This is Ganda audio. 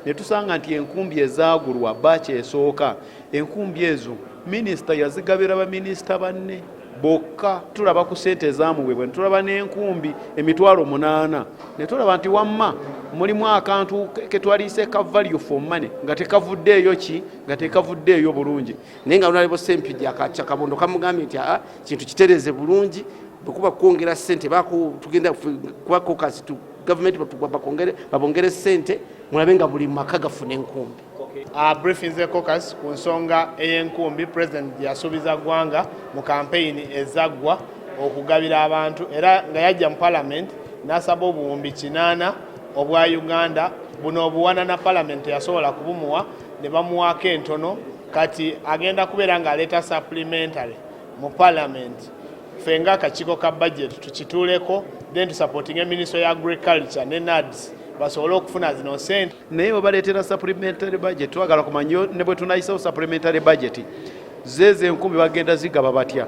ne tusanga nti enkumbi ezaagulwa baaci esooka enkumbi ezo minisita yazigabira baminisita banne bokka. Tulaba ku ssente ezaamuweebwa ne tulaba n'enkumbi emitwalo 8 ne tulaba nti wamma mulimu akantu ke twaliise ka value for money nga tekavuddeeyo ki nga tekavuddeeyo bulungi. Naye nga Honorable Ssempijja Kabondo kamugambye nti kintu kitereze bulungi bwekuba kwongera ssente tugenda kuba caucus tu government babongere ssente mulabe nga buli maka gafuna enkumbi. Briefing ze caucus ku nsonga ey'enkumbi President yasuubiza ggwanga mu campaign ezaggwa okugabira abantu era nga yajja mu Parliament n'asaba obuwumbi 8 obwa Uganda buno obuwana na Parliament yasobola kubumuwa ne bamuwaako entono kati agenda kubeera ng'aleeta supplementary mu Parliament. Ffe ng'akakiiko ka budget tukituuleko then supporting Ministry ya Agriculture ne NADS basobole okufuna zino ssente. Naye bwe baleetera supplementary budget twagala kumanya ne bwe tunayisawo supplementary budget zeeze enkumbi bagenda zigaba batya